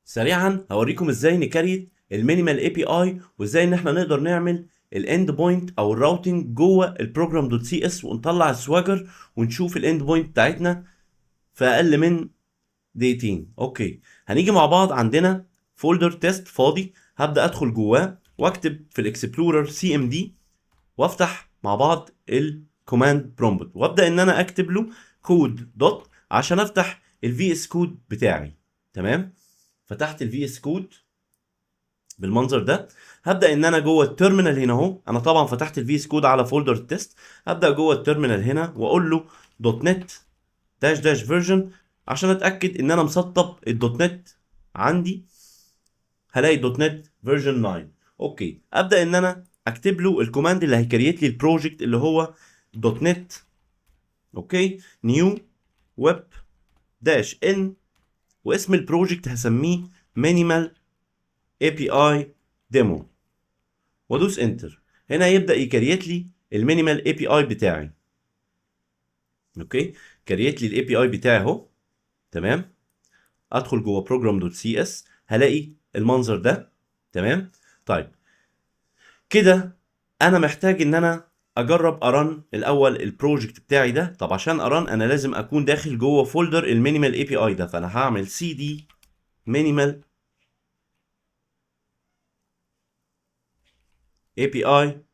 سريعا هوريكم ازاي نكريت المينيمال اي بي اي وازاي ان احنا نقدر نعمل الاند بوينت او الراوتنج جوه البروجرام دوت سي اس ونطلع السواجر ونشوف الاند بوينت بتاعتنا في اقل من دقيقتين. اوكي، هنيجي مع بعض. عندنا فولدر تيست فاضي، هبدا ادخل جواه واكتب في الاكسبلورر سي ام دي وافتح مع بعض الكوماند برومبت وابدا ان انا اكتب له كود دوت عشان افتح الفي اس كود بتاعي. تمام، فتحت الفي اس كود بالمنظر ده. هبدا ان انا جوه التيرمينال هنا اهو، انا طبعا فتحت الفي اس كود على فولدر التست. هبدا جوه التيرمينال هنا واقول له دوت نت داش داش فيرجن عشان اتاكد ان انا مسطب الدوت نت عندي. هلاقي دوت نت فيرجن 9. اوكي، ابدا ان انا اكتب له الكوماند اللي هيكريت لي البروجكت اللي هو دوت نت. اوكي، نيو ويب داش ان، واسم البروجكت هسميه مينيمال اي بي اي ديمو وادوس انتر. هنا يبدا يكريت لي المينيمال اي بي اي بتاعي. اوكي، كريت لي الاي بي اي بتاعي اهو. تمام، ادخل جوه بروجرام دوت سي اس هلاقي المنظر ده. تمام، طيب كده انا محتاج ان انا اجرب ارن الاول البروجكت بتاعي ده. طب عشان ارن انا لازم اكون داخل جوه فولدر المينيمال اي بي اي ده، فانا هعمل سي دي مينيمال اي بي اي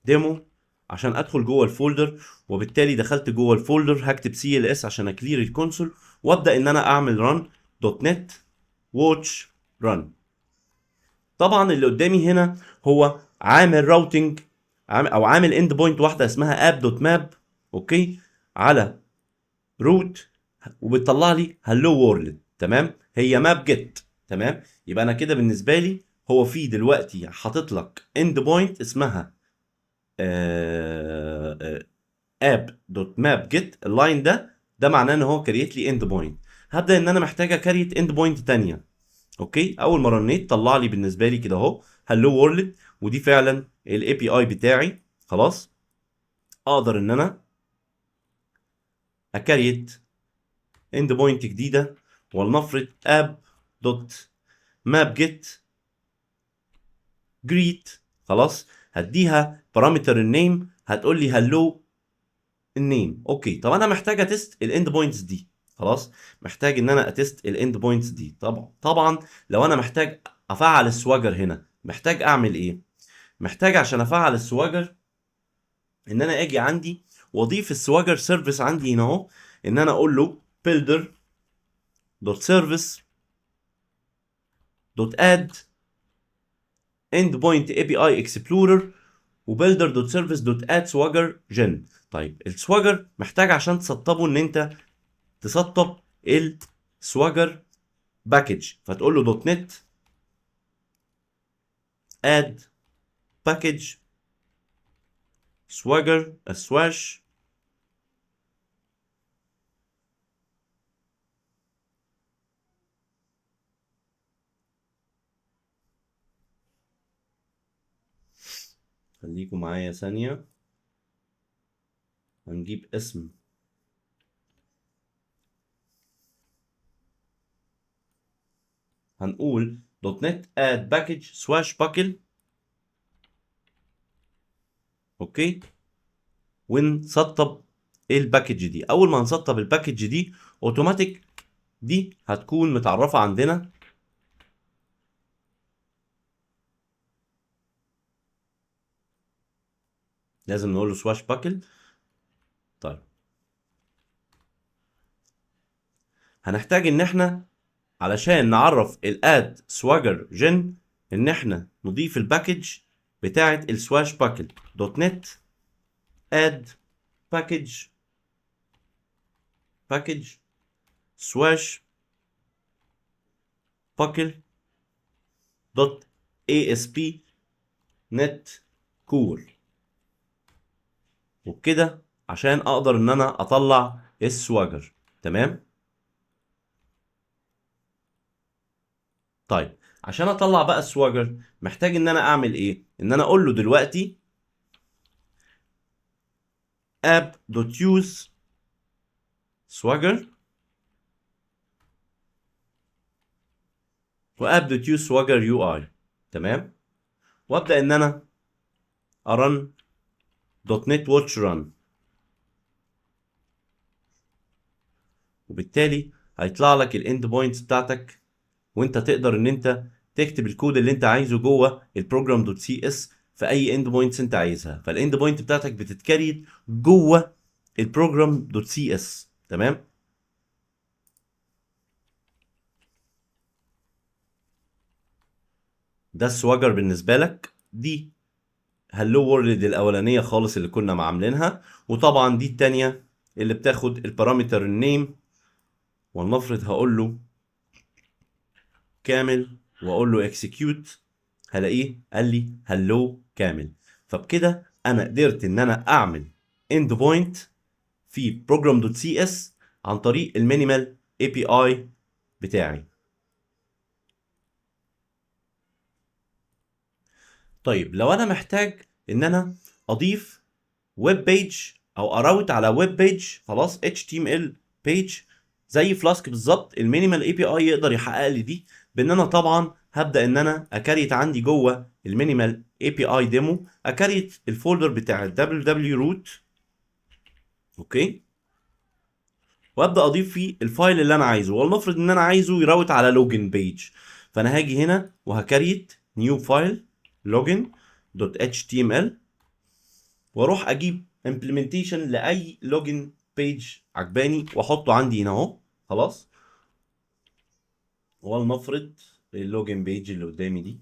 ديمو عشان ادخل جوه الفولدر. وبالتالي دخلت جوه الفولدر، هكتب سي ال اس عشان اكلير الكونسول وابدا ان انا اعمل رن دوت نت واتش رن. طبعا اللي قدامي هنا هو عامل راوتنج او عامل اند بوينت واحده اسمها اب دوت ماب. اوكي، على روت، وبتطلع لي هلو وورلد. تمام، هي ماب جيت. تمام، يبقى انا كده بالنسبه لي هو في دلوقتي حاطط لك اند بوينت اسمها اب دوت ماب جيت. اللاين ده معناه ان هو كريت لي اند بوينت. هبدا ان انا محتاج اكريت اند بوينت تانية. اوكي، اول ما رنيت طلع لي بالنسبه لي كده اهو هلو وورلد، ودي فعلا الاي بي اي بتاعي. خلاص، اقدر ان انا اكريت اند بوينت جديده ولنفرض اب دوت ماب جيت جريت. خلاص، هديها بارامتر النيم، هتقول لي هلو النيم. اوكي، طب انا محتاج اتست الاند بوينتس دي. خلاص، محتاج ان انا اتست الاند بوينتس دي. طبعا لو انا محتاج افعل السواجر هنا محتاج اعمل ايه؟ محتاج عشان افعل السواجر ان انا اجي عندي واضيف السواجر سيرفيس عندي هنا اهو، ان انا اقول له builder دوت سيرفيس دوت اد اند بوينت اي بي اي اكسبلورر وبيلدر دوت سيرفيس دوت اد سواجر جن. طيب السواجر محتاج عشان تسطبه ان انت تسطب السواجر باكج، فتقول له دوت نت اد باكج سواجر سواش. خليكم معايا ثانية، هنجيب اسم. هنقول دوت نت اد باكج سواش باكل. اوكي، ونسطب الباكج دي. اول ما نسطب الباكج دي اوتوماتيك دي هتكون متعرفة عندنا. لازم نقول له سواش باكل. طيب هنحتاج ان احنا علشان نعرف الاد سواجر جن ان احنا نضيف الباكج بتاعه السواش باكل دوت نت اد باكج باكج سواش باكل دوت اي اس بي نت كور. وبكده عشان اقدر ان انا اطلع السواجر. تمام، طيب عشان اطلع بقى السواجر محتاج ان انا اعمل ايه؟ ان انا اقول له دلوقتي app dot use swagger واب دوت يو سواجر يو اي. تمام. وابدا ان انا ارن دوت نت واتش ران، وبالتالي هيطلع لك الاند بوينتس بتاعتك، وانت تقدر ان انت تكتب الكود اللي انت عايزه جوه البروجرام دوت سي اس في اي اند بوينتس انت عايزها. فالاند بوينت بتاعتك بتتكريت جوه البروجرام دوت سي اس. تمام. ده السواجر بالنسبه لك. دي هلو وورلد الاولانيه خالص اللي كنا عاملينها، وطبعا دي الثانيه اللي بتاخد البارامتر النيم، ولنفرض هقول له كامل واقول له اكسكيوت، هلاقيه قال لي هلو كامل. فبكده انا قدرت ان انا اعمل اند بوينت في بروجرام دوت سي اس عن طريق المينيمال اي بي اي بتاعي. طيب لو انا محتاج ان انا اضيف ويب بيج او اراوت على ويب بيج، خلاص HTML بيج زي فلاسك بالظبط، المينيمال اي بي اي يقدر يحقق لي دي، بان انا طبعا هبدا ان انا اكريت عندي جوه المينيمال اي بي اي ديمو، اكريت الفولدر بتاع www root. اوكي. وابدا اضيف فيه الفايل اللي انا عايزه، ولنفرض ان انا عايزه يراوت على لوجن بيج، فانا هاجي هنا وهكريت نيو فايل لوجن دوت اتش تي ام ال، واروح اجيب امبلمنتيشن لاي لوجن بيج عجباني واحطه عندي هنا اهو. خلاص. ولنفرض اللوجن بيج اللي قدامي دي،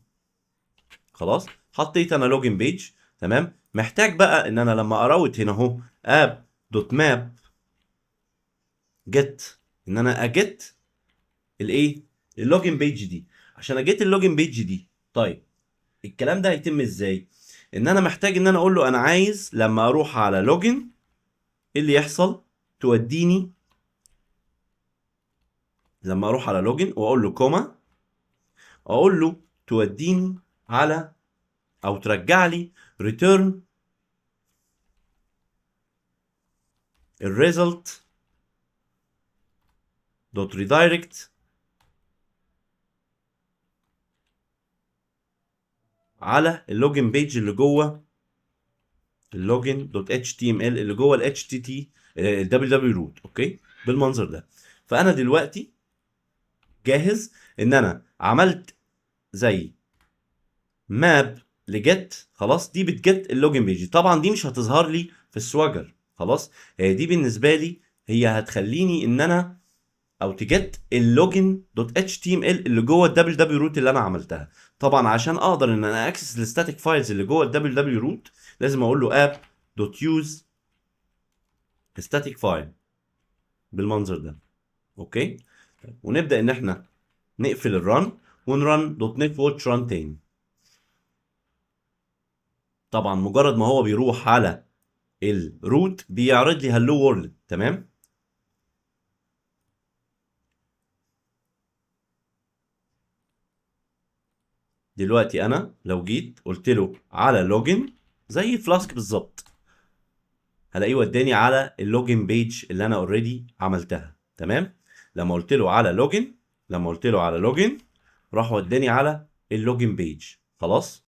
خلاص حطيت انا لوجن بيج. تمام. محتاج بقى ان انا لما اراوت هنا اهو اب دوت ماب جيت، ان انا اجيت الايه، اللوجن بيج دي. عشان اجيت اللوجن بيج دي، طيب الكلام ده هيتم ازاي؟ ان انا محتاج ان انا اقول له انا عايز لما اروح على لوجن ايه اللي يحصل، توديني لما اروح على لوجن واقول له كوما، اقول له توديني على او ترجع لي ريتيرن الريزلت دوت ريدايركت على اللوجن بيج اللي جوه اللوجن دوت اتش تي ام ال اللي جوه الاتش تي تي الدبليو دبليو روت. اوكي. بالمنظر ده. فانا دلوقتي جاهز ان انا عملت زي ماب لجيت. خلاص. دي بتجت اللوجن بيج، طبعا دي مش هتظهر لي في السواجر. خلاص. هي دي بالنسبه لي هي هتخليني ان انا او تجت اللوجن دوت اتش تي ام ال اللي جوه الدبليو دبليو روت اللي انا عملتها. طبعا عشان اقدر ان انا اكسس الستاتيك فايلز اللي جوه الدبليو دبليو روت لازم اقول له اب دوت يوز ستاتيك فايل بالمنظر ده. اوكي. ونبدا ان احنا نقفل الرن ونرن دوت نت واتش ران تاني. طبعا مجرد ما هو بيروح على الروت بيعرض لي هلو وورلد. تمام. دلوقتي انا لو جيت قلت له على لوجن زي فلاسك بالظبط، هلاقيه وداني على اللوجن بيج اللي انا اوريدي عملتها. تمام. لما قلت له على لوجن راح وداني على اللوجن بيج. خلاص.